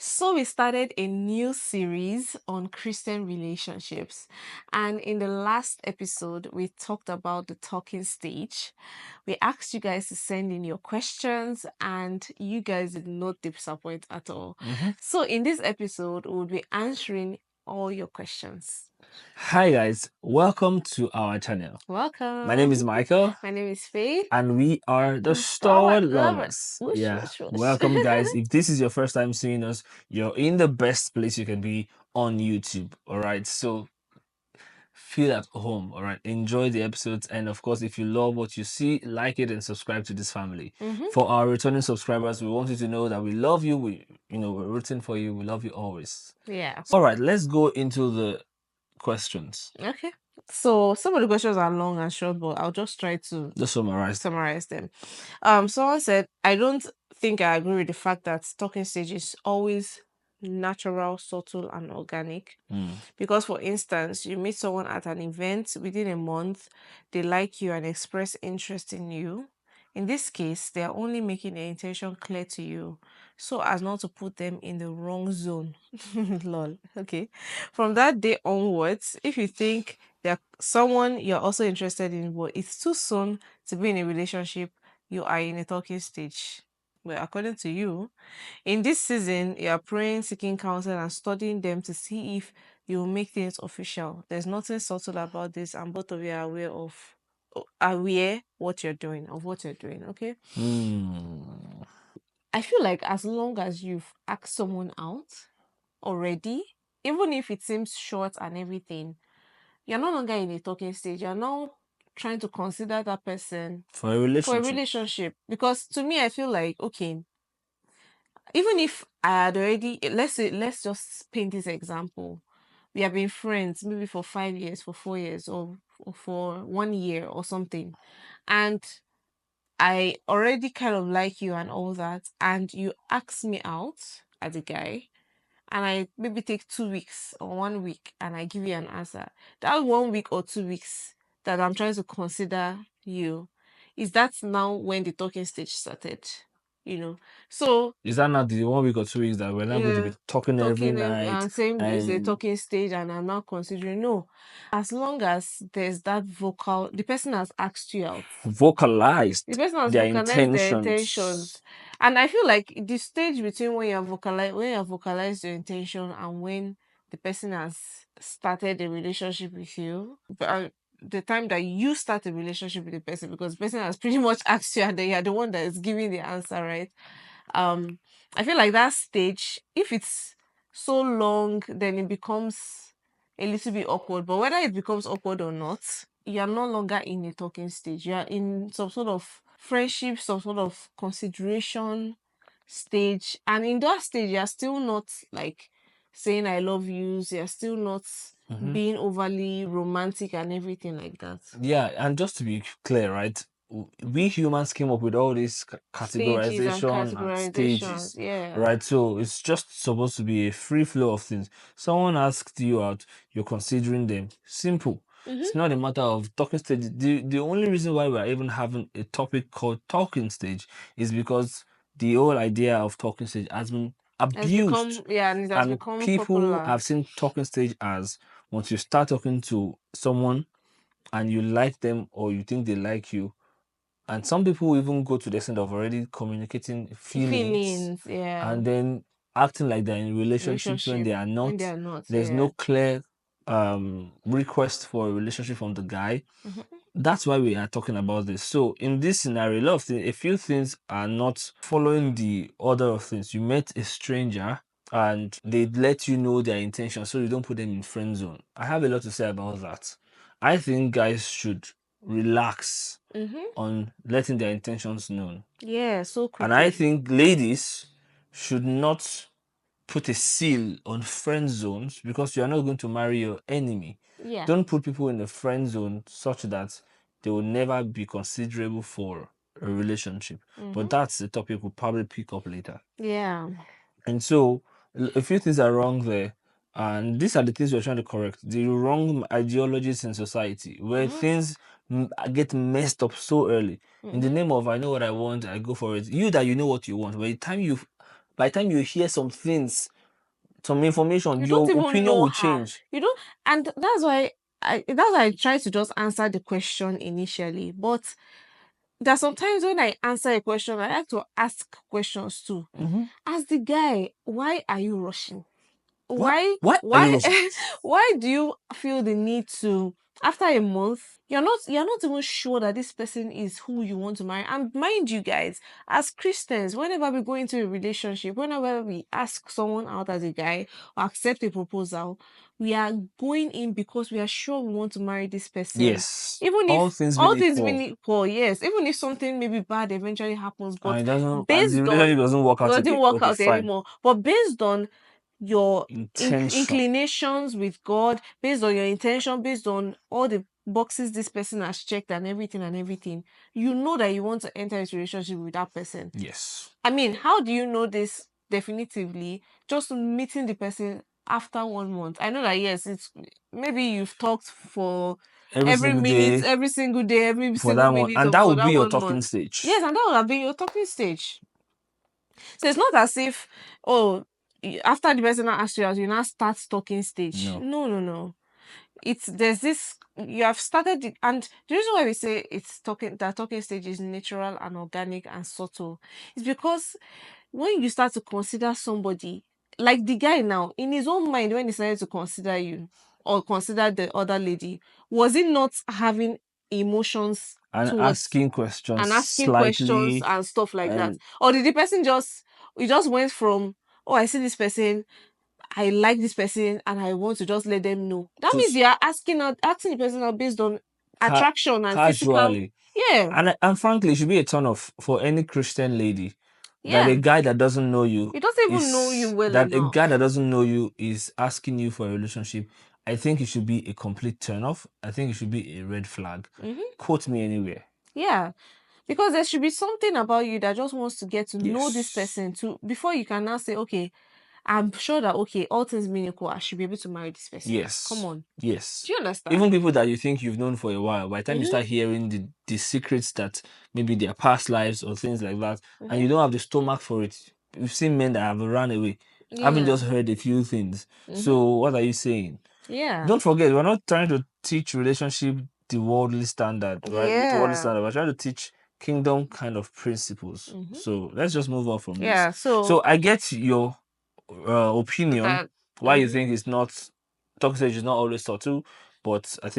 So we started a new series on Christian relationships. And in the last episode, we talked about the talking stage. We asked you guys to send in your questions, and you guys did not disappoint at all. So in this episode, we'll be answering all your questions. Hi guys, welcome to our channel. Welcome. My name is Michael My name is Faith. and we are the Stalwart Stalwart lovers. lovers. Whoosh, Yeah, whoosh, whoosh. welcome guys. If this is your first time seeing us, you're in the best place you can be on YouTube. All right, so feel at home. All right, enjoy the episodes, and of course, if you love what you see, like it and subscribe to this family. For our returning subscribers, we want you to know that we love you. We're rooting for you. We love you always. Yeah. All right, let's go into the questions. Okay. So some of the questions are long and short, but I'll just try to Just summarize. summarize them. Someone said, I don't think I agree with the fact that talking stage is always natural, subtle, and organic. Because, for instance, you meet someone at an event within a month, they like you and express interest in you. In this case, they are only making their intention clear to you so as not to put them in the wrong zone. Lol. Okay. From that day onwards, if you think that someone you're also interested in, but it's too soon to be in a relationship, you are in a talking stage. Well, according to you, in this season, you are praying, seeking counsel, and studying them to see if you will make things official. There's nothing subtle about this, and both of you are aware what you're doing, of what you're doing. Okay. I feel like as long as you've asked someone out already, even if it seems short and everything, you're no longer in a talking stage. You're now trying to consider that person For a for a relationship. relationship. Because to me, I feel like, okay, even if I had already, let's just paint this example. We have been friends maybe for 5 years, for 4 years, or for 1 year or something. And I already kind of like you and all that. And you ask me out as a guy, and I maybe take 2 weeks or 1 week and I give you an answer. That 1 week or 2 weeks that I'm trying to consider you, is that now when the talking stage started? So Is that not the 1 week or 2 weeks that we're not going to be talking every night? and same is a And talking stage, and I'm not considering. No, as long as there's that vocal, the person has asked you out, the vocalized person has their vocalized their intentions. intentions. And I feel like the stage between when you have vocalized your intention and when the person has started a relationship with you, the time that you start a relationship with the person, because the person has pretty much asked you and then you're the one that is giving the answer, right? I feel like that stage, if it's so long, then it becomes a little bit awkward. But whether it becomes awkward or not, you are no longer in a talking stage. You are in some sort of friendship, some sort of consideration stage. And in that stage, you are still not like saying I love you. You're still not being overly romantic and everything like that. Yeah, and just to be clear, right? We humans came up with all these Stages and categorization and categorizations. stages, Yeah. right? So it's just supposed to be a free flow of things. Someone asked you out, you're considering them. Simple. It's not a matter of talking stage. The only reason why we're even having a topic called talking stage is because the whole idea of talking stage has been Has become, abused. yeah, and it has And become people popular. have seen talking stage as once you start talking to someone and you like them or you think they like you, and some people even go to the extent of already communicating feelings Feelings, yeah. and then acting like they're in relationships when Relationship they are when they not. are not, There's yeah. no clear request for a relationship from the guy. Mhm. That's why we are talking about this. So in this scenario, a lot of things, a few things are not following the order of things. You met a stranger and they let you know their intention so you don't put them in friend zone. I have a lot to say about that. I think guys should relax on letting their intentions known. Yeah, so And I quickly. think ladies should not put a seal on friend zones because you are not going to marry your enemy. Yeah. Don't put people in the friend zone such that they will never be considerable for a relationship. But that's a topic we'll probably pick up later. Yeah. And so a few things are wrong there. And these are the things we're trying to correct. The wrong ideologies in society where things get messed up so early. In the name of I know what I want, I go for it. You that you know what you want. By the time you by the time you hear some things, some information, You don't your even opinion know will her. change. You don't, and that's why I try to just answer the question initially. But there are sometimes when I answer a question, I like to ask questions too. Mm-hmm. Ask the guy, why are you rushing? What? Why What are you why rushing? why do you feel the need to, after a month, you're not even sure that this person is who you want to marry? And mind you guys, as Christians, whenever we go into a relationship, whenever we ask someone out as a guy or accept a proposal, we are going in because we are sure we want to marry this person. Yes. Even All if things being all things equal. being equal, yes, even if something maybe bad eventually happens, And but it doesn't, and the based on relationship doesn't work out doesn't again. work Okay, out fine. anymore, but based on your Intention. inclinations with God, based on your intention, based on all the boxes this person has checked and everything, you know that you want to enter into a relationship with that person. Yes. I mean, how do you know this definitively? Just meeting the person after 1 month. I know that yes, it's maybe you've talked for Every every single minute, day every single day, every for single that one. minute And of that for will be that your one talking month. stage. Yes, and that would have been your talking stage. So it's not as if, oh, after the person now asks you out, you now start talking stage. No. No, no, no. It's there's this you have started and the reason why we say it's talking that talking stage is natural and organic and subtle is because when you start to consider somebody, like the guy now, in his own mind, when he started to consider you or consider the other lady, was he not having emotions And towards asking questions and asking questions slightly, and stuff like that? and Or did the person just, we just went from, oh, I see this person, I like this person, and I want to just let them know? That means just you are asking the person out based on attraction and physical. casually. Yeah, And frankly, it should be a turn off for any Christian lady that a yeah. guy that doesn't know you He doesn't even know you well is asking you for a relationship. I think it should be a complete turn off. I think it should be a red flag. hmm Quote me anywhere. Yeah, because there should be something about you that just wants to get to know this Yes. person to before you can now say, okay, I'm sure that okay, all things being equal, I should be able to marry this person. Come Yes. on, Yes. do you understand? Even people that you think you've known for a while, by the time you Mm-hmm. start hearing the secrets that maybe their past lives or things like that, and Mm-hmm. you don't have the stomach for it. We've seen men that have run away. I haven't Yeah. just heard a few things. Mm-hmm. So what are you saying? Yeah. Don't forget, we're not trying to teach relationship the worldly standard, right? With worldly Yeah. standard, we're trying to teach kingdom kind of principles. Mm-hmm. So let's just move on from this. Yeah. So So I get your opinion that. why you Mm-hmm. think it's not toxic stage is not always subtle, but I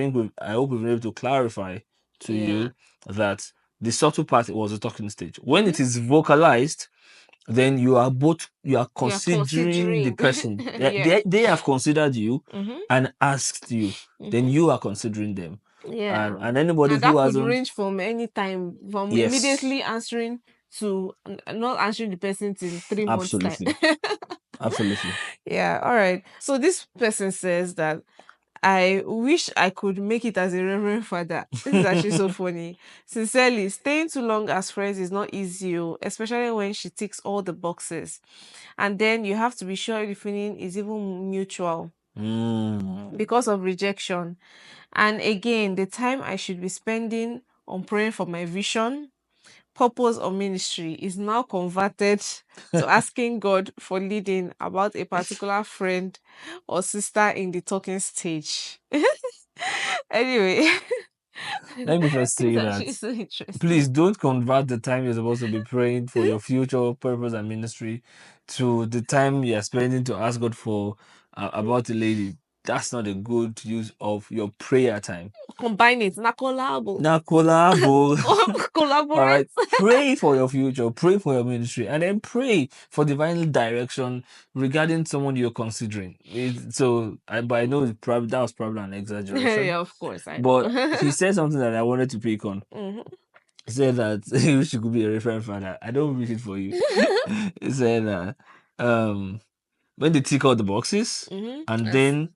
hope we've been able to clarify to Yeah. you that the subtle part was the talking stage. When Mm-hmm. it is vocalized, then you are You're considering the considering. person. Yeah. They have considered you Mm-hmm. and asked you. Then Mm-hmm. you are considering them. Yeah. And anybody And who that could hasn't, range from any time, from yes, immediately answering to not answering the person in 3 months' time. absolutely. Absolutely. Yeah, all right. So this person says that I wish I could make it as a reverend father. This is actually so funny. Sincerely, staying too long as friends is not easy, oh, especially when she ticks all the boxes. And then you have to be sure the feeling is even mutual Mm. because of rejection. And again, the time I should be spending on praying for my vision, purpose, or ministry is now converted to asking God for leading about a particular friend or sister in the talking stage. Anyway, Let me first it's say that actually so interesting. please don't convert the time you're supposed to be praying for your future purpose and ministry to the time you're spending to ask God for about a lady. That's not a good use of your prayer time. Combine it, na collabo. Now collabo. All Collaborate. right. Pray for your future, pray for your ministry, and then pray for divine direction regarding someone you're considering. But I know that was probably an exaggeration. Yeah, of course, I know. But he said something that I wanted to pick on. Mhm. He said that he wish he could be a reference father. I don't wish it for you. He said that um, when they tick all the boxes, Mhm. and As then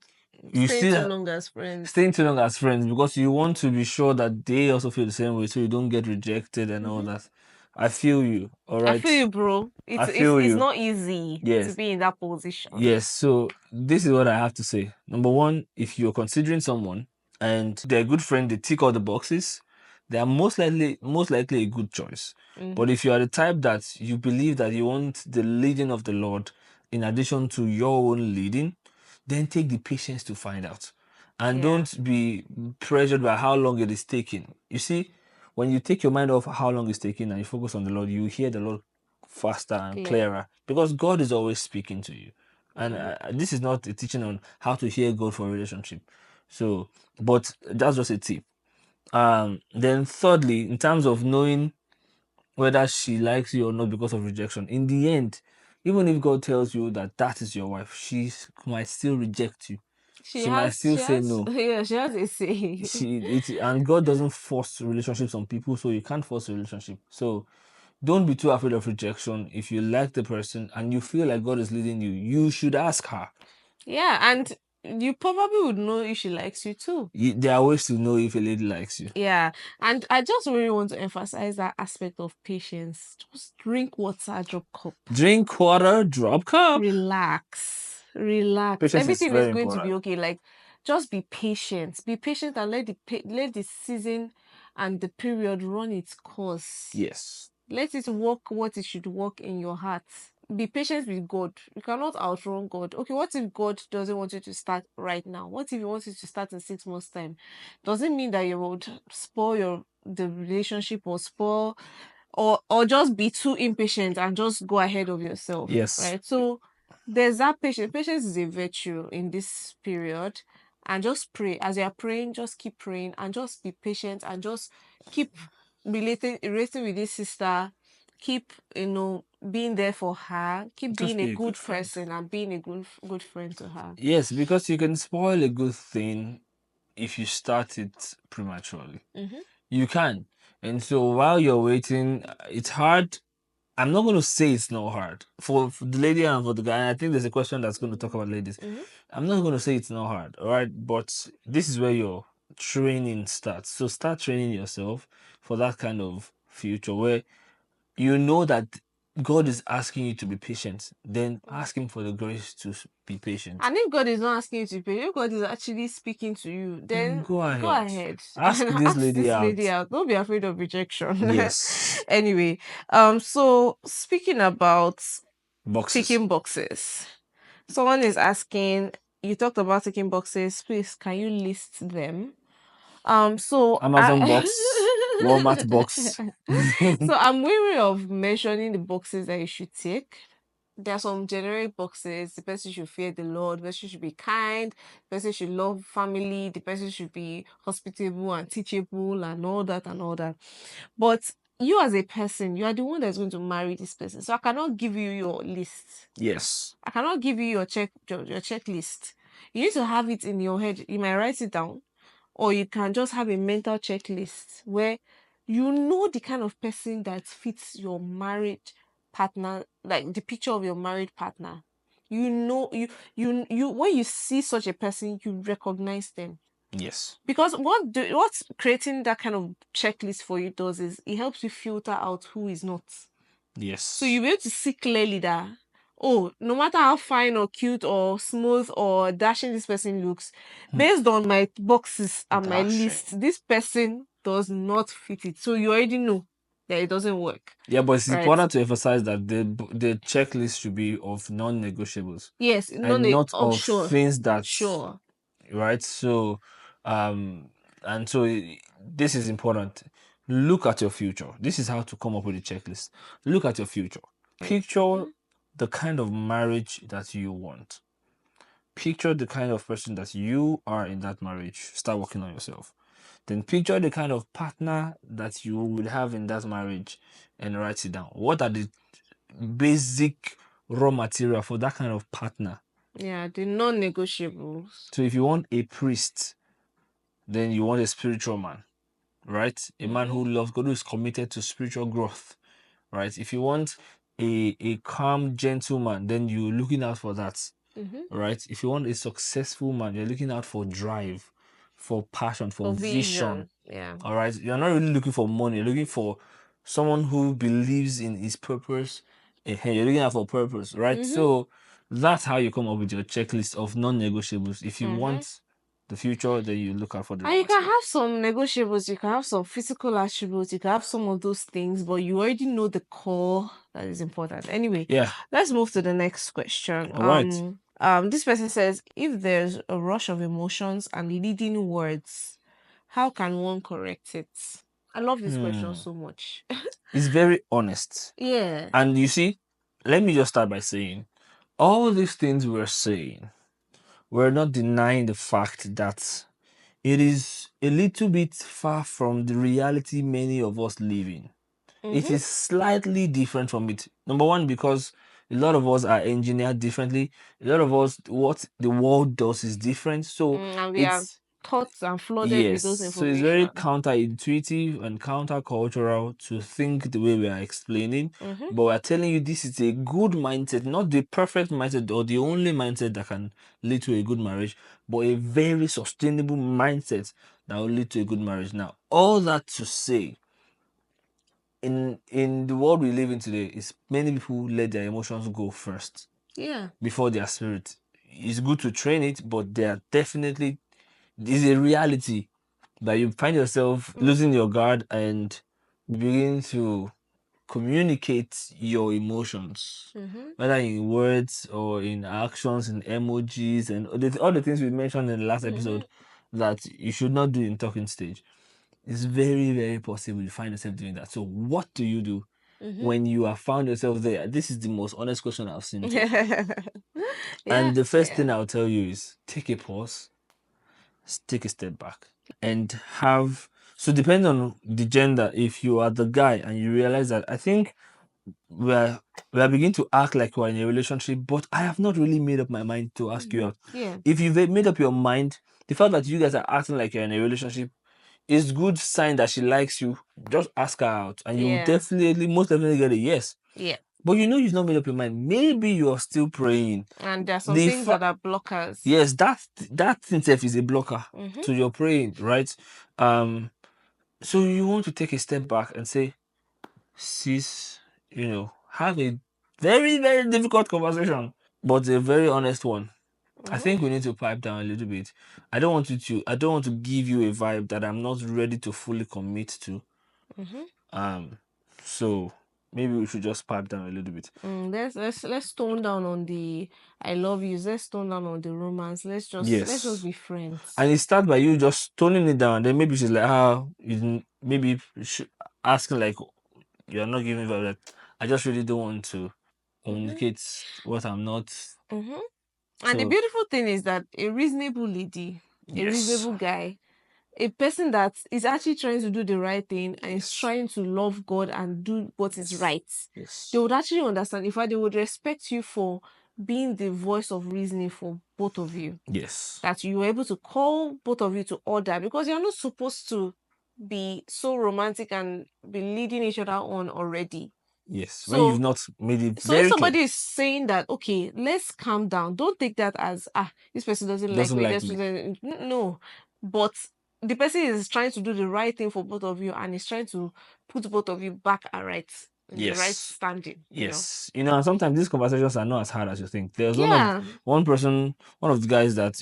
you staying too still long as friends. staying too long as friends because you want to be sure that they also feel the same way, so you don't get rejected and all Mhm. that. I feel you. All I feel right, you, bro. I It's it's feel it's you. not easy to Yes, be in that position. yes. So this is what I have to say. Number one, if you're considering someone and they're a good friend, they tick all the boxes, they are most likely a good choice. But Mm-hmm. if you are the type that you believe that you want the leading of the Lord in addition to your own leading, then take the patience to find out. And Yeah, don't be pressured by how long it is taking. You see, when you take your mind off how long it's taking and you focus on the Lord, you hear the Lord faster and clear. clearer because God is always speaking to you. And Mm-hmm. this is not a teaching on how to hear God for a relationship. So, but that's just a tip. Then thirdly, in terms of knowing whether she likes you or not because of rejection, in the end, even if God tells you that that is your wife, she might still reject you. She She might has, still she say has, no. yeah, she has a say. And God doesn't force relationships on people, so you can't force a relationship. So don't be too afraid of rejection. If you like the person and you feel like God is leading you, you should ask her. Yeah, and you probably would know if she likes you too. There are ways to know if a lady likes you. Yeah, and I just really want to emphasize that aspect of patience. Just drink water, drop cup. Drink water, drop cup. Relax, relax. Patience is Everything is very going to be important. okay. Like, just be patient. Be patient and let the season and the period run its course. Yes. Let it work what it should work in your heart. Be patient with God. You cannot outrun God. Okay, what if God doesn't want you to start right now? What if He wants you to start in 6 months' time? Doesn't mean that you would spoil the relationship or spoil or just be too impatient and just go ahead of yourself, Yes. right? So there's that patience. Patience is a virtue in this period. And just pray. As you're praying, just keep praying and just be patient and just keep relating with this sister, keep being there for her, keep Just being a be a good good friend. person and being a good friend to her. Yes, because you can spoil a good thing if you start it prematurely. Mm-hmm. You can. And so while you're waiting, it's hard. I'm not going to say it's not hard for the lady and for the guy. And I think there's a question that's going to talk about ladies. Mm-hmm. I'm not going to say it's not hard, all right? But this is where your training starts. So start training yourself for that kind of future where you know that God is asking you to be patient. Then ask Him for the grace to be patient. And if God is not asking you to pay, if God is actually speaking to you, Then then go go ahead. ahead Ask and this ask lady this lady out. out. Don't be afraid of rejection. Yes. Anyway, so speaking about Boxes. ticking boxes, someone is asking, you talked about ticking boxes. Please, can you list them? So Amazon I box. Walmart box. so I'm wary of mentioning the boxes that you should tick. There are some generic boxes. The person should fear the Lord. The person should be kind. The person should love family. The person should be hospitable and teachable and all that and all that. But you as a person, you are the one that's going to marry this person. So I cannot give you your list. Yes. I cannot give you your checklist. You need to have it in your head. You might write it down, or you can just have a mental checklist where you know the kind of person that fits your married partner, like the picture of your married partner. You know, you when you see such a person, you recognize them. Yes. Because what creating that kind of checklist for you does is it helps you filter out who is not. So Yes. you'll be able to see clearly that, oh, no matter how fine or cute or smooth or dashing this person looks, based on my boxes and my Dashing. list, this person does not fit it. So you already know that it doesn't work. Yeah, but it's Right? important to emphasize that the checklist should be of non-negotiables Yes, no, and no, not oh, of sure, things that sure. right. So, and so this is important. Look at your future. This is how to come up with a checklist. Look at your future. Picture Mhm. the kind of marriage that you want. Picture the kind of person that you are in that marriage. Start working on yourself. Then picture the kind of partner that you will have in that marriage and write it down. What are the basic raw material for that kind of partner? Yeah, the non-negotiables. So if you want a priest, then you want a spiritual man, right? A man Mm-hmm. who loves God, who is committed to spiritual growth, right? If you want a calm, gentle man, then you're looking out for that, Mm-hmm. right? If you want a successful man, you're looking out for drive, for passion, for For vision. vision. Yeah. All right. You're not really looking for money, you're looking for someone who believes in his purpose. You're looking out for purpose, right? Mm-hmm. So that's how you come up with your checklist of non-negotiables if you Mm-hmm. want the the future, then you look out for the And raw you can material. have some negotiables, you can have some physical attributes, you can have some of those things, but you already know the core that is important. Anyway, Yeah. let's move to the next question. All right. This person says, if there's a rush of emotions and leading words, how can one correct it? I love this question Hmm. so much. It's very honest. Yeah. And you see, let me just start by saying all these things we're saying, we're not denying the fact that it is a little bit far from the reality many of us live in. It Mm-hmm. is slightly different from it. Number one, because a lot of us are engineered differently. A lot of us, what the world does is different. So And we are it's taught and flooded yes, with those so it's very information. counterintuitive and countercultural to think the way we are explaining. Mm-hmm. But we're telling you this is a good mindset, not the perfect mindset or the only mindset that can lead to a good marriage, but a very sustainable mindset that will lead to a good marriage. Now, all that to say, in the world we live in today, is many people let their emotions go first Yeah. before their spirit. It's good to train it, but there are definitely is a reality that you find yourself Mm-hmm. losing your guard and begin to communicate your emotions, Mm-hmm. whether in words or in actions, in emojis, and all the things we mentioned in the last Mm-hmm. episode that you should not do in talking stage. It's very, very possible you find yourself doing that. So, what do you do Mm-hmm. when you have found yourself there? This is the most honest question I've seen so far. Yeah. And Yeah. the first Yeah. thing I'll tell you is take a pause, take a step back and have so depending on the gender, if you are the guy and you realize that I think we're we're beginning to act like we're in a relationship, but I have not really made up my mind to ask you Mm-hmm. out. Yeah. If you've made up your mind, the fact that you guys are acting like you're in a relationship is good sign that she likes you. Just ask her out and you will Yeah. definitely most definitely get a yes. Yeah. But you know you've not made up your mind. Maybe you're still praying. And there are some The things fa- that are blockers. yes, that thing itself is a blocker Mm-hmm. to your praying, right? Um So you want to take a step back and say, sis, have a very, very difficult conversation, but a very honest one. I Mm-hmm. think we need to pipe down a little bit. I don't want to give you a vibe that I'm not ready to fully commit to. Mm-hmm. Um, so maybe we should just pipe down a little bit. Let's tone down on the I love yous. Let's tone down on the romance. Let's just Yes. be friends. And it starts by you just toning it down. Then maybe she's like, maybe asking like, you're not giving me vibe. Like, I just really don't want to Mm-hmm. communicate what I'm not. Mm-hmm. And the So beautiful thing is that a reasonable lady, a yes, reasonable guy, a person that is actually trying to do the right thing and is yes, trying to love God and do what is yes, right, they yes, would actually understand. In fact, they would respect you for being the voice of reasoning for both of you. yes, That you were able to call both of you to order because you're not supposed to be so romantic and be leading each other on already. yes. When you've So not made it so if very clear, somebody is saying that, okay, let's calm down, don't take that as this person doesn't like doesn't me. like This me. person, no, but the person is trying to do the right thing for both of you and is trying to put both of you back and right in the right Yes. standing. Yes, and sometimes these conversations are not as hard as you think. There's Yeah, one of the guys that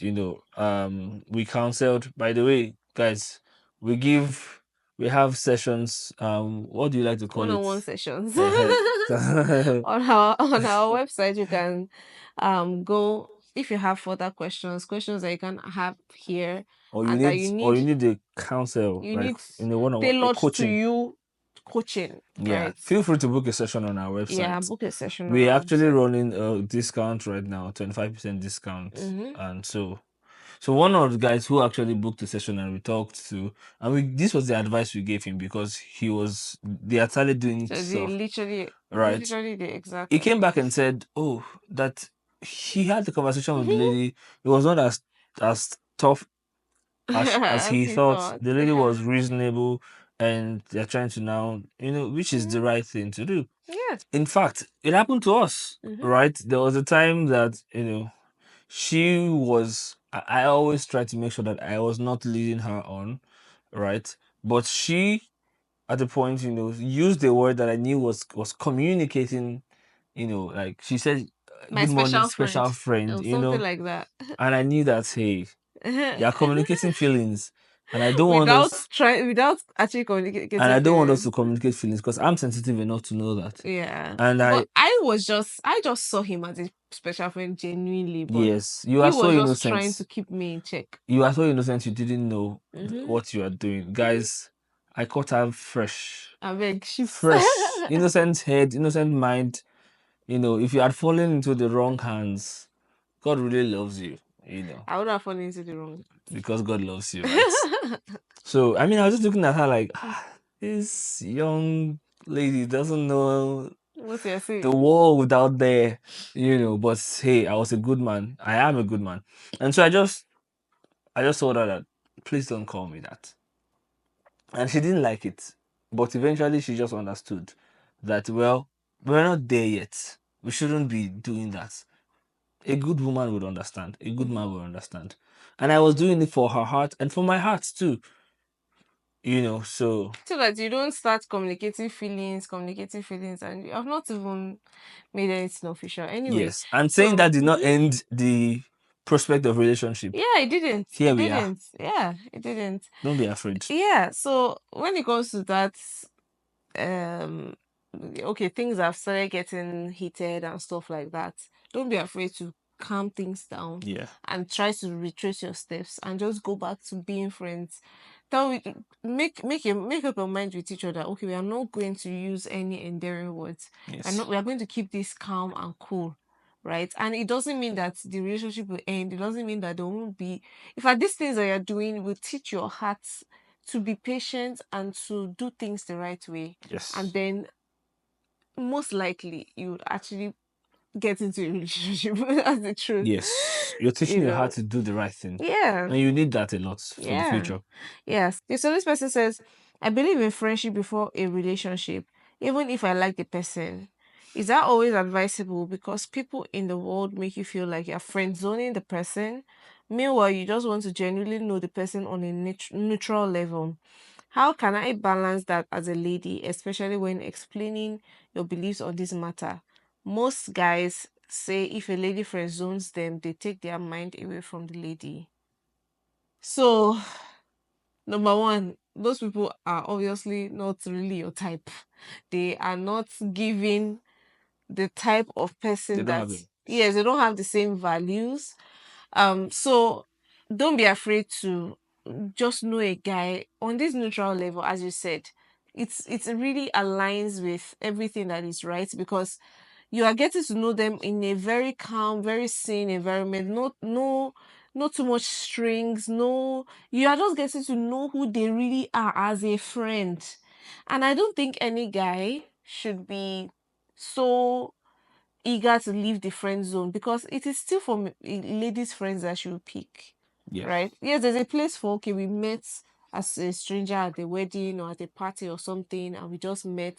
we counseled. By the way, guys, we give we have sessions. What do you like to call it? one-on-one sessions Eh, on our website. You can go if you have further questions that you can have here or and that you you need need a counsel you like need in a one-on-one a tailored to coaching. you coaching, Yeah, right? feel free to book a session on our Yeah, website. book a session on We're our actually website. running a discount right now, 25% discount, Mm-hmm. and so one of the guys who actually booked the session and we talked to, and this was the advice we gave him because they had started doing So stuff, it's right? literally the exact He came back advice. and said, "Oh, that he had the conversation with the lady. It was not as tough as As he he thought. thought. The lady was reasonable, and they're trying to now, which is the Mhm. right thing to do. Yeah. In fact, it happened to us, Mm-hmm. right? There was a time that she was I always try to make sure that I was not leading her on, right? But she at the point, used a word that I knew was communicating, like she said, good My morning, special friend. special friend, Or something like that. and I knew that hey, You are communicating feelings, and I don't want without us trying, without actually and communicating I don't want us feelings. to communicate feelings because I'm sensitive enough to know that. Yeah. And But I I just saw him as a special friend genuinely, but yes, you he are so was just trying to innocent. keep me in check. You are so innocent. You didn't know Mm-hmm. what you are doing, guys. I caught her fresh, I beg shift. fresh, innocent head, innocent mind. You know, if you had fallen into the wrong hands, God really loves you. You know, I would have fallen into the wrong. because God loves you, right? So I mean, I was just looking at her like, this young lady doesn't know What's your the saying? world out there, you know. But hey, I was a good man. I am a good man, and so I just told her that please don't call me that, and she didn't like it. But eventually, she just understood that well, we're not there yet. We shouldn't be doing that. A good woman would understand. A good Mm-hmm. man would understand. And I was doing it for her heart and for my heart too. You know, so So that you don't start communicating feelings, and you have not even made anything official. Anyway, yes. And saying so that did not end the prospect of relationship. yeah, it didn't. Here It we are. didn't. Yeah, it didn't. Don't be afraid. Yeah. So when it comes to that, um okay, things have started getting heated and stuff like that. Don't be afraid to calm things down Yeah. and try to retrace your steps and just go back to being friends. Tell me, make up your mind with each other. Okay, we are not going to use any endearing words. Yes. We are going to keep this calm and cool, right? And it doesn't mean that the relationship will end. It doesn't mean that there won't be. In fact, these things that you're doing will teach your heart to be patient and to do things the right way. And Yes. then most likely you would actually get into a relationship. That's the truth. Yes. You're teaching You your heart know. to do the right thing. Yeah. And you need that a lot for the Yeah. future. Yes. Okay, so this person says, I believe in friendship before a relationship, even if I like the person. Is that always advisable? Because people in the world make you feel like you're friend zoning the person. Meanwhile, you just want to genuinely know the person on a neutral level. How can I balance that as a lady, especially when explaining your beliefs on this matter? Most guys say if a lady friend zones them, they take their mind away from the lady. So, number one, those people are obviously not really your type. They are not giving the type of They person don't that, have it. yes, they don't have the same values. So don't be afraid to just know a guy on this neutral level, as you said. It really aligns with everything that is right, because you are getting to know them in a very calm, very sane environment. Not too much strings. No, you are just getting to know who they really are as a friend. And I don't think any guy should be so eager to leave the friend zone, because it is still from ladies' friends that she will pick, Yeah. right? Yes, there's a place for, okay, we met as a stranger at the wedding or at a party or something, and we just met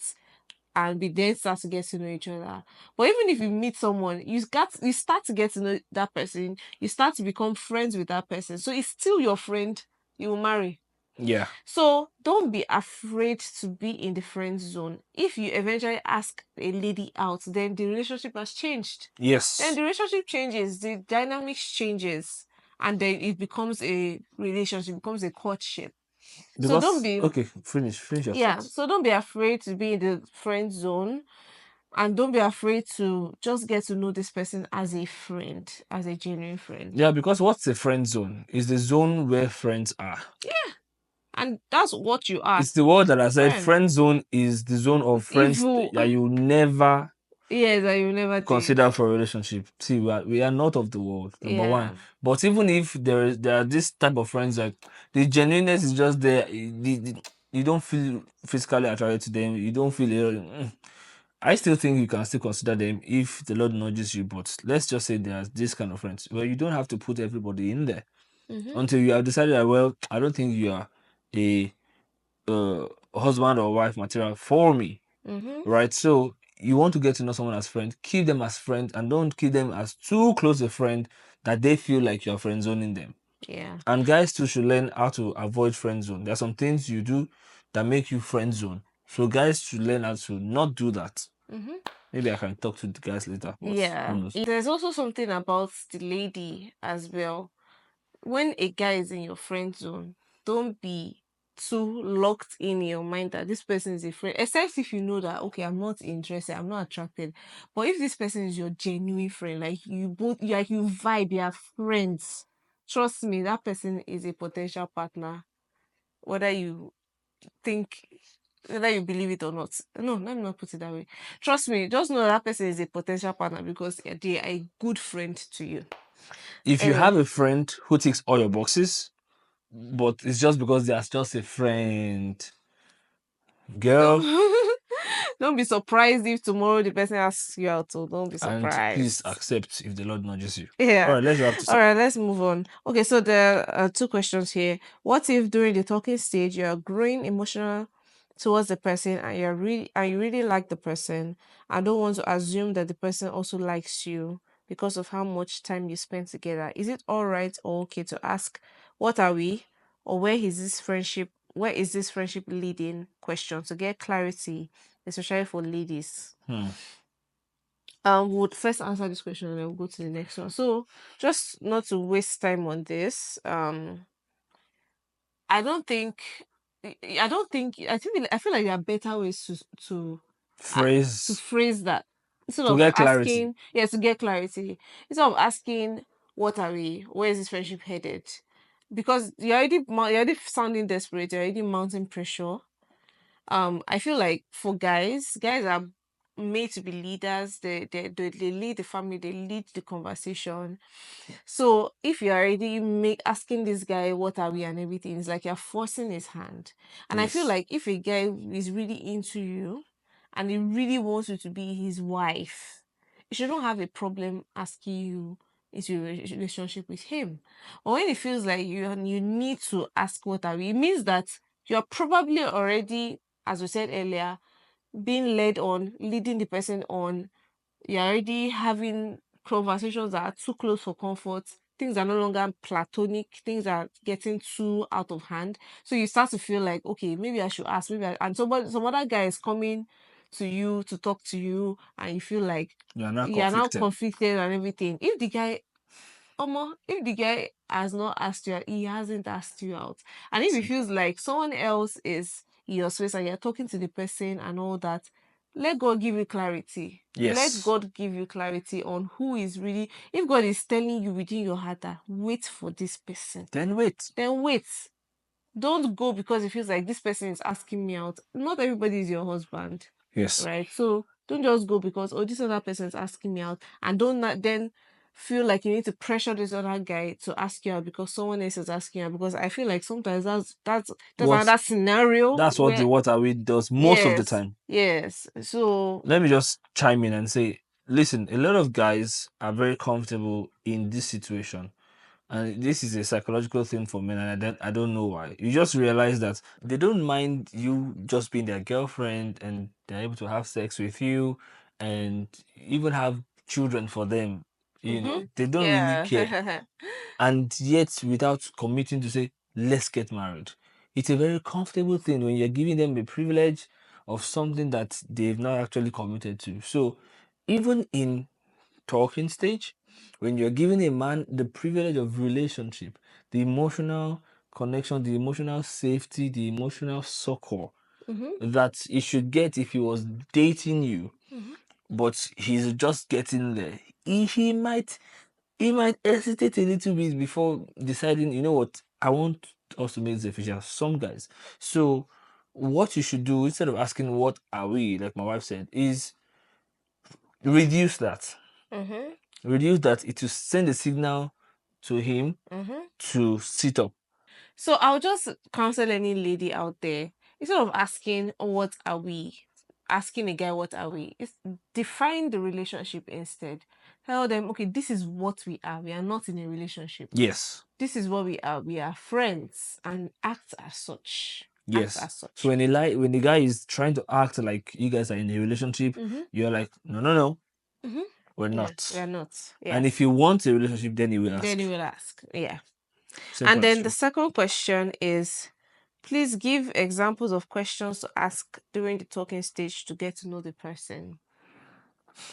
and we then start to get to know each other. But even if you meet someone, you start to get to know that person, you start to become friends with that person. So it's still your friend you will marry. Yeah. So don't be afraid to be in the friend zone. If you eventually ask a lady out, then the relationship has changed. Then Yes. the relationship changes, the dynamics changes, and then it becomes a relationship, becomes a courtship. So don't Because be, okay, finish your yeah, thoughts. so don't be afraid to be in the friend zone, and don't be afraid to just get to know this person as a friend, as a genuine friend. Yeah, because what's a friend zone? Is the zone where friends are. And that's what you are, It's the word that I said. friend. Friend zone is the zone of friends Evil. that you never Yes, that you never date. consider for a relationship. See, we are not of the world, number one. Yeah. But even if there are this type of friends, like the genuineness is just there. You don't feel physically attracted to them. You don't feel I still think you can still consider them if the Lord nudges you. But let's just say there's this kind of friends where you don't have to put everybody in there Mm-hmm. until you have decided that, well, I don't think you are a husband or wife material for me, Mm-hmm. right? So you want to get to know someone as friend, keep them as friend, and don't keep them as too close a friend that they feel like you're friend zoning them. Yeah. And guys too should learn how to avoid friend zone. There are some things you do that make you friend zone. So guys should learn how to not do that. Mm-hmm. Maybe I can talk to the guys later, but who Yeah. knows? There's also something about the lady as well. when a guy is in your friend zone, don't be too locked in your mind that this person is a friend, except if you know that okay, I'm not interested, I'm not attracted. But if this person is your genuine friend, like you both like you vibe, you are friends, trust me, that person is a potential partner, whether you think whether you believe it or not. No, let me not put it that way. Trust me, just know that person is a potential partner because they are a good friend to you. If you have Anyway, a friend who ticks all your boxes, but it's just because they are just a friend, girl, don't don't be surprised if tomorrow the person asks you out. So don't be and please surprised. accept if the Lord nudges you. All Yeah. right, let's wrap this All up. right, let's move on. Okay, so there are two questions here. What if during the talking stage you are growing emotional towards the person and you really like the person and don't want to assume that the person also likes you because of how much time you spend together? Is it all right or okay to ask what are we or where is this friendship leading question to get clarity, especially for ladies? Hmm. Would first answer this question and then we'll go to the next one. So just not to waste time on this, I don't think I feel like there are better ways uh, to Phrase phrase that instead to of get clarity. asking, yes, to get clarity, instead of asking what are we, where is this friendship headed, because you're already sounding desperate, you're already mounting pressure. I feel like for guys are made to be leaders. They lead the family, they lead the conversation. So if you're already asking this guy what are we and everything, it's like you're forcing his hand. And I feel Yes. like if a guy is really into you and he really wants you to be his wife, you shouldn't have a problem asking you into a relationship with him. But when it feels like you need to ask what are we, it means that you're probably already, as we said earlier, being led on, leading the person on. You're already having conversations that are too close for comfort. Things are no longer platonic. Things are getting too out of hand. So you start to feel like, okay, maybe I should ask. And some other guy is coming to you to talk to you, and you feel like You are not you are now conflicted. conflicted and everything. If the guy has not asked you, he hasn't asked you out. And if it Simple. feels like someone else is in your space and you're talking to the person and all that, let God give you clarity. Let Yes. God give you clarity on who is really, if God is telling you within your heart that wait for this person, Then wait. then wait. Don't go because it feels like this person is asking me out. Not everybody is your husband, Yes. right? So don't just go because oh this other person is asking me out, and don't then feel like you need to pressure this other guy to ask you out because someone else is asking you out. Because I feel like sometimes that's What another scenario that's what the where what are we does most of the yes, time. yes. So Let me just chime in and say, listen, a lot of guys are very comfortable in this situation. And this is a psychological thing for men, and I don't know why. You just realize that they don't mind you just being their girlfriend, and they're able to have sex with you, and even have children for them. They don't really care, yeah. and yet without committing to say, let's get married. It's a very comfortable thing when you're giving them the privilege of something that they've not actually committed to. So even in talking stage, when you're giving a man the privilege of relationship, the emotional connection, the emotional safety, the emotional succor Mm-hmm. that he should get if he was dating you, Mm-hmm. but he's just getting there. He might hesitate a little bit before deciding, you know what, I want us to make this official. Some guys. So what you should do instead of asking what are we, like my wife said, is reduce that. Mm-hmm. Reduce that. It will send a signal to him Mm-hmm. to sit up. So I'll just counsel any lady out there, instead of asking what are we, asking a guy what are we, is define the relationship instead. Tell them, okay, this is what we are. We are not in a relationship. Yes. This is what we are. We are friends and act as such. Act Yes. as So such. when the guy is trying to act like you guys are in a relationship, Mm-hmm. you're like, no, no, no, Mm-hmm. we're Yeah, we not. are not. And if Yes. you want a relationship, then he will Then ask. you will ask. Yeah. And Simple as then the true. second question is, please give examples of questions to ask during the talking stage to get to know the person.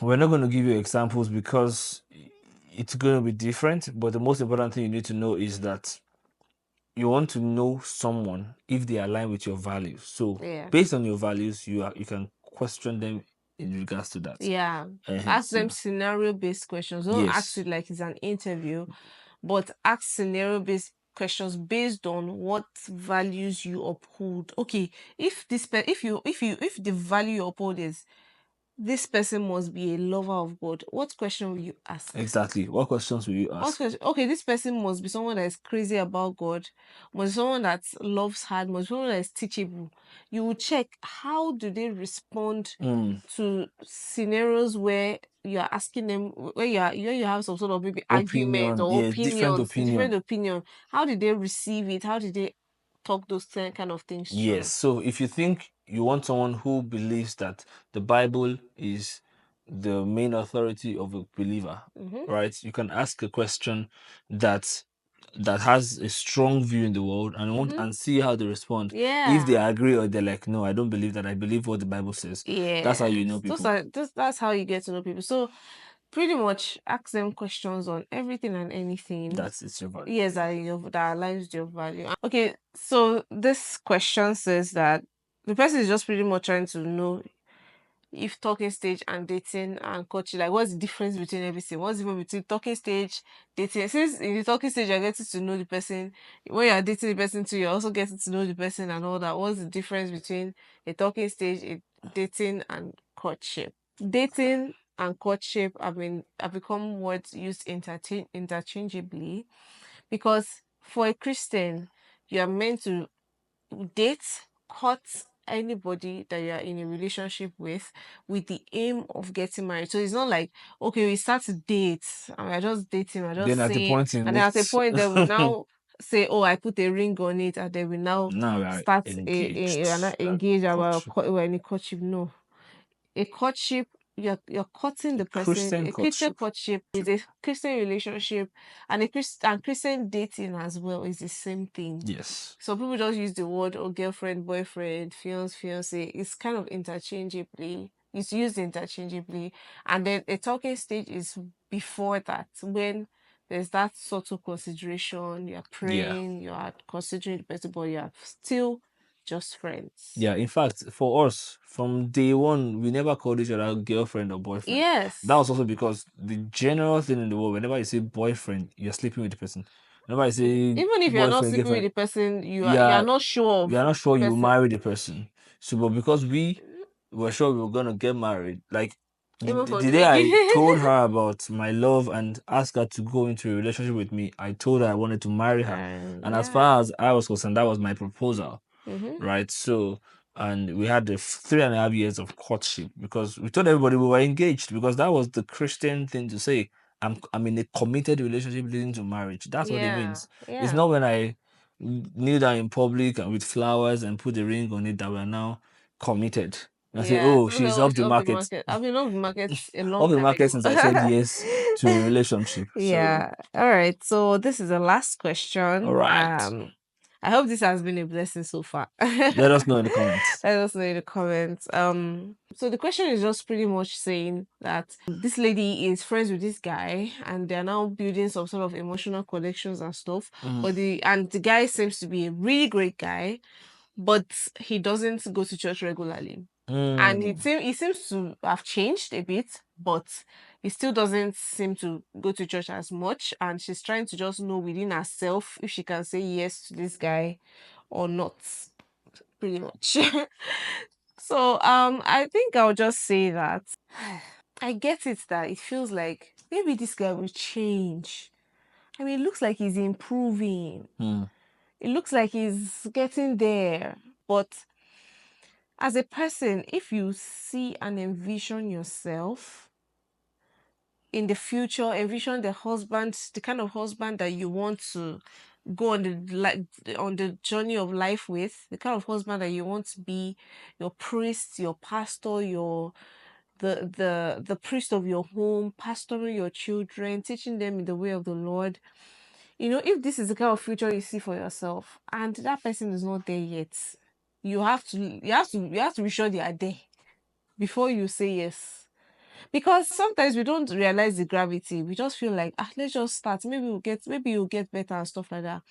We're not going to give you examples because it's going to be different. But the most important thing you need to know is that you want to know someone if they align with your values. So Yeah. based on your values, you can question them in regards to that. Yeah. Ask So them scenario based questions. Don't ask yes, it like it's an interview, but ask scenario based questions based on what values you uphold. Okay, if if the value you uphold is this person must be a lover of God, what question will you ask? exactly. What questions will you What ask? question? Okay, this person must be someone that is crazy about God, must be someone that loves hard, must be someone that is teachable. You will check how do they respond Mm, to scenarios where you are asking them, where you have some sort of maybe argument opinion, or yeah, different opinions, different opinion. opinion. How did they receive it? How did they talk those kind of things Yes. through? So if you think you want someone who believes that the Bible is the main authority of a believer, Mm-hmm. right? You can ask a question that has a strong view in the world and want Mm-hmm. and see how they respond. If they Yeah. agree or they're like, no, I don't believe that. I believe what the Bible says. That's how you know Yes, people. that's how you get to know people. So pretty much ask them questions on everything and anything. That's it's your value. Yes, that aligns with your value. Okay, so this question says that the person is just pretty much trying to know if talking stage and dating and courtship, like what's the difference between everything? What's the difference between talking stage, dating? Since in the talking stage you're getting to know the person, when you're dating the person too, you're also getting to know the person and all that. What's the difference between a talking stage, a dating and courtship? Dating and courtship have become words used interchangeably because for a Christian, you are meant to date, court anybody that you're in a relationship with the aim of getting married. So it's not like, okay, we start to date and we're just dating, we're just Then at the saying, point in and then at a it, point they will now say, oh, I put a ring on it, and then we now now we are start engaged. we're not That engaged or courtship. we're in a courtship. No, a courtship, you're courting A the person. Christian A Christian courtship. courtship is a Christian relationship, and Christian dating as well is the same thing. Yes. So people just use the word or girlfriend, boyfriend, fiance. It's kind of interchangeably. It's used interchangeably, and then a talking stage is before that when there's that sort of consideration. You're Yeah. praying, you are considering the person, but you're still just friends. Yeah, in fact, for us, from day one, we never called each other girlfriend or boyfriend. That Yes. was also because the general thing in the world, whenever you say boyfriend, you're sleeping with the person. Whenever I say Even if you're not boyfriend, sleeping with girlfriend, the person, you are yeah, not sure we are of not sure the you person. marry the person. So, but because we were sure we were gonna get married, like Even from the the day I told beginning. her about my love and asked her to go into a relationship with me, I told her I wanted to marry her. And as Yeah. far as I was concerned, that was my proposal, Mm-hmm. right? So, and we had the 3.5 years of courtship because we told everybody we were engaged because that was the Christian thing to say. I'm in a committed relationship leading to marriage. That's what it Yeah. means. It's Yeah. not when I kneel down in public and with flowers and put a ring on it that we're now committed. I say, Yeah. oh, she's No, off it's the off the market. market. I've been off the market a long Off the time market ago. since I said yes to a relationship. So, Yeah. All right. So this is the last all question. right. I hope this has been a blessing so far. Let us know in the comments. Let us know in the comments. So the question is just pretty much saying that this lady is friends with this guy, and they're now building some sort of emotional connections and stuff. Mhm. But the guy seems to be a really great guy, but he doesn't go to church regularly. And Mm. he seems to have changed a bit, but he still doesn't seem to go to church as much. And she's trying to just know within herself if she can say yes to this guy or not, pretty much. So I think I'll just say that I get it that it feels like maybe this guy will change. I mean, it looks like he's improving. Mm. It looks like he's getting there. But as a person, if you see and envision yourself in the future, envision the husband, the kind of husband that you want to go on on the journey of life with, the kind of husband that you want to be, your priest, your pastor, your the priest of your home, pastoring your children, teaching them in the way of the Lord. If this is the kind of future you see for yourself, and that person is not there yet, you have to be sure they are there before you say yes. Because sometimes we don't realize the gravity. We just feel like, let's just start. Maybe you'll get better and stuff like that.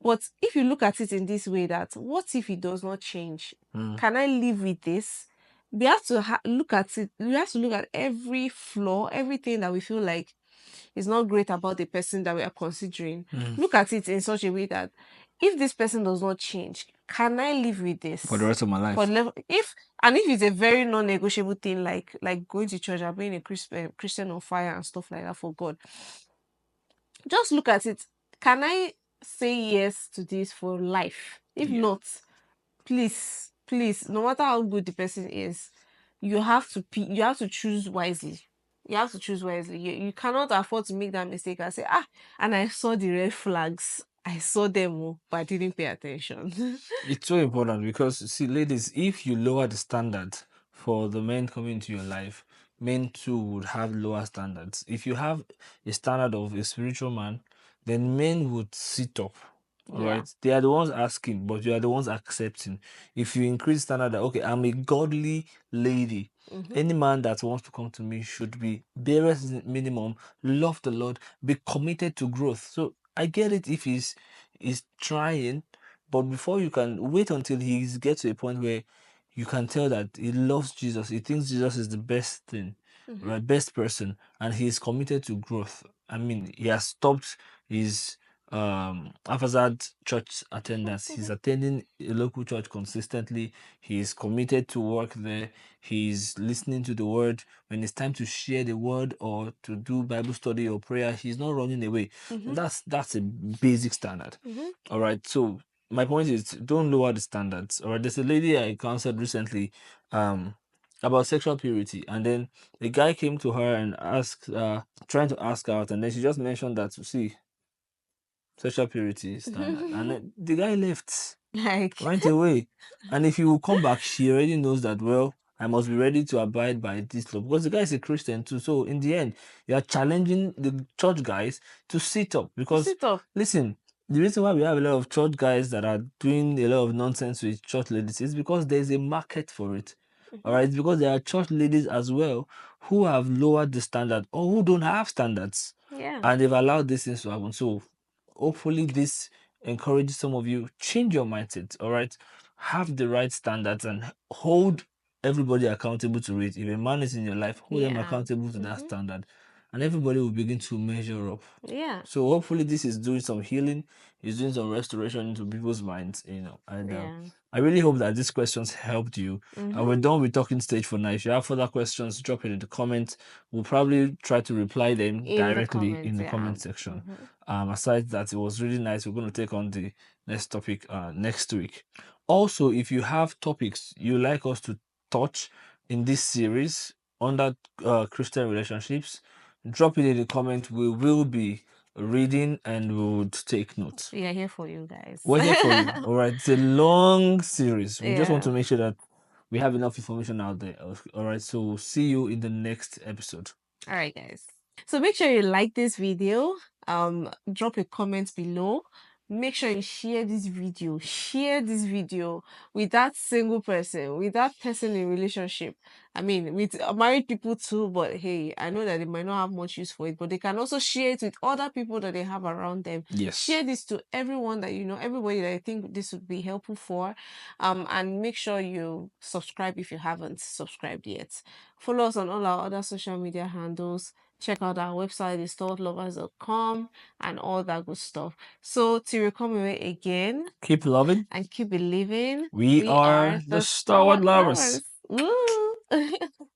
But if you look at it in this way, that what if it does not change? Mm. Can I live with this? We have to look at it. We have to look at every flaw, everything that we feel like is not great about the person that we are considering. Mm. Look at it in such a way that if this person does not change, can I live with For the this? rest of my For life. the level, if it's a very non-negotiable thing, like going to church and being a Christian on fire and stuff like that for God, just look at it. Can I say yes to this for life? If Yeah. not, please, no matter how good the person is, you have to choose wisely. You have to choose wisely. You cannot afford to make that mistake and say, and I saw the red flags. I saw them, but I didn't pay attention. It's so important because, see, ladies, if you lower the standard for the men coming into your life, men too would have lower standards. If you have a standard of a spiritual man, then men would sit up. All Yeah. right, they are the ones asking, but you are the ones accepting. If you increase standard, that okay, I'm a godly lady. Mm-hmm. Any man that wants to come to me should be bare minimum, love the Lord, be committed to growth. So I get it if he's trying, but before you can wait until he gets to a point where you can tell that he loves Jesus, he thinks Jesus is the best thing, Mm-hmm. right? Best person, and he is committed to growth. I mean, he has stopped his haphazard church attendance. He's attending a local church consistently. He's committed to work there. He's listening to the word. When it's time to share the word or to do Bible study or prayer, he's not running away. Mm-hmm. That's a basic standard. Mm-hmm. All right. So my point is, don't lower the standards. All right. There's a lady I counseled recently, about sexual purity, and then a guy came to her and asked, trying to ask her out, and then she just mentioned that, see, sexual purity standard, and then the guy left Like, right away. And if he will come back, she already knows that, well, I must be ready to abide by this law, because the guy is a Christian too. So in the end, you are challenging the church guys to sit up. to Because sit up. listen, the reason why we have a lot of church guys that are doing a lot of nonsense with church ladies is because there's a market for it. All Mm-hmm. right, it's because there are church ladies as well who have lowered the standard or who don't have standards, Yeah. and they've allowed these things to happen. So hopefully this encourages some of you, change your mindset. All right, have the right standards and hold everybody accountable to it. If a man is in your life, hold them Yeah. accountable to that Mm-hmm. standard, and everybody will begin to measure up. Yeah. So hopefully this is doing some healing, is doing some restoration into people's minds, and Yeah. I really hope that these questions helped you. Mm-hmm. We're done with talking stage for now. If you have further questions, drop it in the comments. We'll probably try to reply them In the directly in comments, the yeah. comment section. Mm-hmm. Aside that, it was really nice. We're going to take on the next topic next week. Also, if you have topics you like us to touch in this series under Christian relationships, drop it in the comment. We will be reading and we would take notes. We are here for you guys. We're here for you. All right. It's a long series. We just want to Yeah. make sure that we have enough information out there. All right. So see you in the next episode. All right, guys. So make sure you like this video. Drop a comment below. Make sure you share this video. Share this video with that single person, with that person in relationship. I mean, with married people too. But hey, I know that they might not have much use for it, but they can also share it with other people that they have around them. Yes. Share this to everyone that you know, everybody that I think this would be helpful for. And make sure you subscribe if you haven't subscribed yet. Follow us on all our other social media handles. Check out our website, is stalwartlovers.com, and all that good stuff. So till we come away again Keep loving. and keep believing, We we are are the the Stalwart Stalwart Lovers. Lovers. Woo!